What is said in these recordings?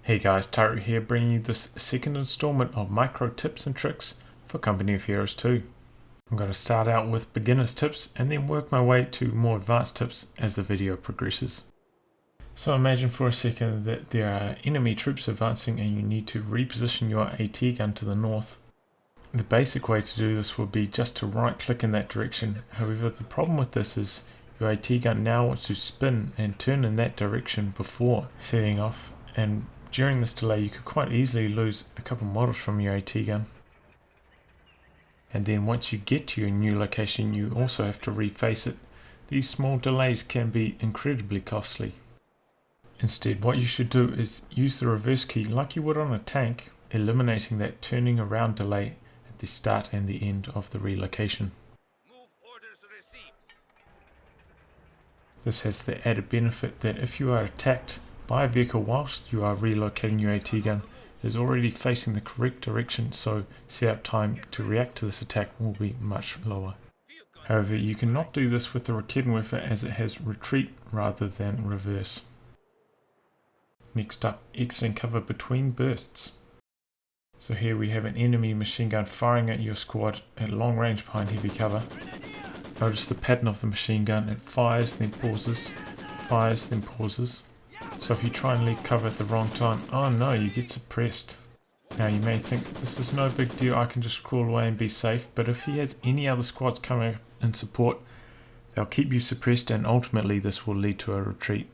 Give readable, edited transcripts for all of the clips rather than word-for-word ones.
Hey guys, Taru here, bringing you this second installment of micro tips and tricks for Company of Heroes 2. I'm going to start out with beginner's tips and then work my way to more advanced tips as the video progresses. So imagine for a second that there are enemy troops advancing and you need to reposition your AT gun to the north. The basic way to do this would be just to right click in that direction. However, the problem with this is your AT gun now wants to spin and turn in that direction before setting off, and during this delay you could quite easily lose a couple models from your AT gun. And then once you get to your new location you also have to reface it. These small delays can be incredibly costly. Instead, what you should do is use the reverse key like you would on a tank, eliminating that turning around delay at the start and the end of the relocation. This has the added benefit that if you are attacked by a vehicle whilst you are relocating your AT gun, it is already facing the correct direction, so setup time to react to this attack will be much lower. However, you cannot do this with the Repositioning as it has retreat rather than reverse. Next up, exiting cover between bursts. So here we have an enemy machine gun firing at your squad at long range behind heavy cover. Notice the pattern of the machine gun, it fires then pauses, fires then pauses. So if you try and leave cover at the wrong time, oh no, you get suppressed. Now you may think this is no big deal, I can just crawl away and be safe, but if he has any other squads coming in support, they'll keep you suppressed and ultimately this will lead to a retreat.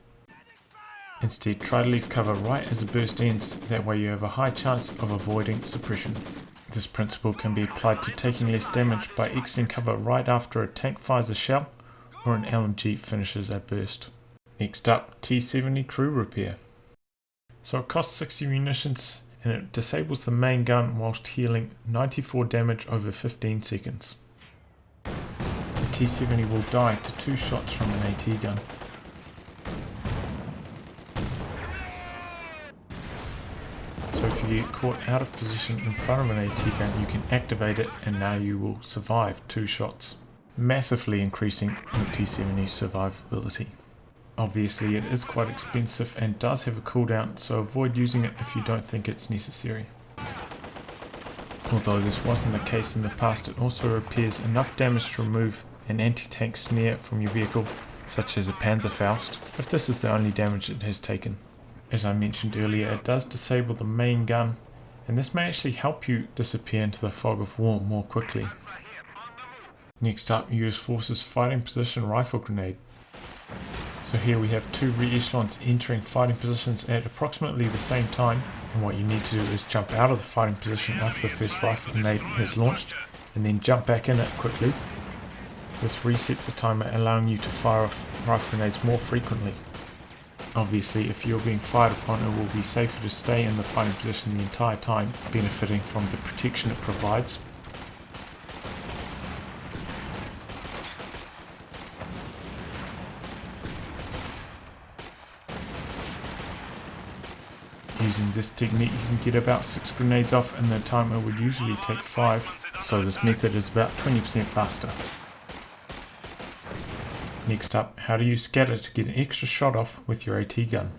Instead, try to leave cover right as the burst ends, that way you have a high chance of avoiding suppression. This principle can be applied to taking less damage by exiting cover right after a tank fires a shell or an LMG finishes a burst. Next up, T-70 crew repair. So it costs 60 munitions and it disables the main gun whilst healing 94 damage over 15 seconds. The T-70 will die to 2 shots from an AT gun. So if you get caught out of position in front of an AT gun, you can activate it and now you will survive 2 shots, massively increasing your T-70's survivability. Obviously it is quite expensive and does have a cooldown, so avoid using it if you don't think it's necessary. Although this wasn't the case in the past, it also repairs enough damage to remove an anti-tank snare from your vehicle, such as a Panzerfaust, if this is the only damage it has taken. As I mentioned earlier, it does disable the main gun, and this may actually help you disappear into the fog of war more quickly. Next up, US Forces Fighting Position Rifle Grenade. So here we have 2 re-echelons entering fighting positions at approximately the same time, and what you need to do is jump out of the fighting position after the first rifle grenade is launched, and then jump back in it quickly. This resets the timer, allowing you to fire off rifle grenades more frequently. Obviously, if you're being fired upon, it will be safer to stay in the fighting position the entire time, benefiting from the protection it provides. Using this technique you can get about 6 grenades off in the time it would usually take 5, so this method is about 20% faster. Next up, how to use scatter to get an extra shot off with your AT gun.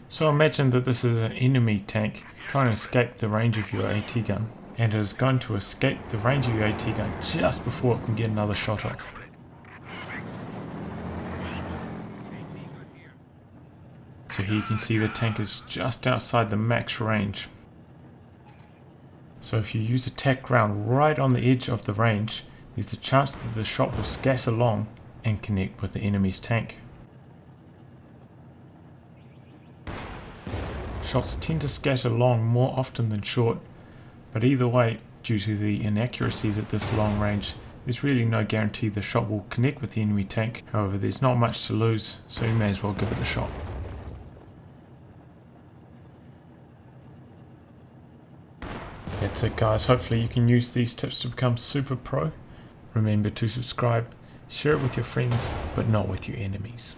So imagine that this is an enemy tank trying to escape the range of your AT gun, and it is going to escape the range of your AT gun just before it can get another shot off. So here you can see the tank is just outside the max range. So if you use a tack round right on the edge of the range, there's a chance that the shot will scatter long and connect with the enemy's tank. Shots tend to scatter long more often than short, but either way, due to the inaccuracies at this long range, there's really no guarantee the shot will connect with the enemy tank. However, there's not much to lose, so you may as well give it a shot. That's it guys, hopefully you can use these tips to become super pro. Remember to subscribe, share it with your friends, but not with your enemies.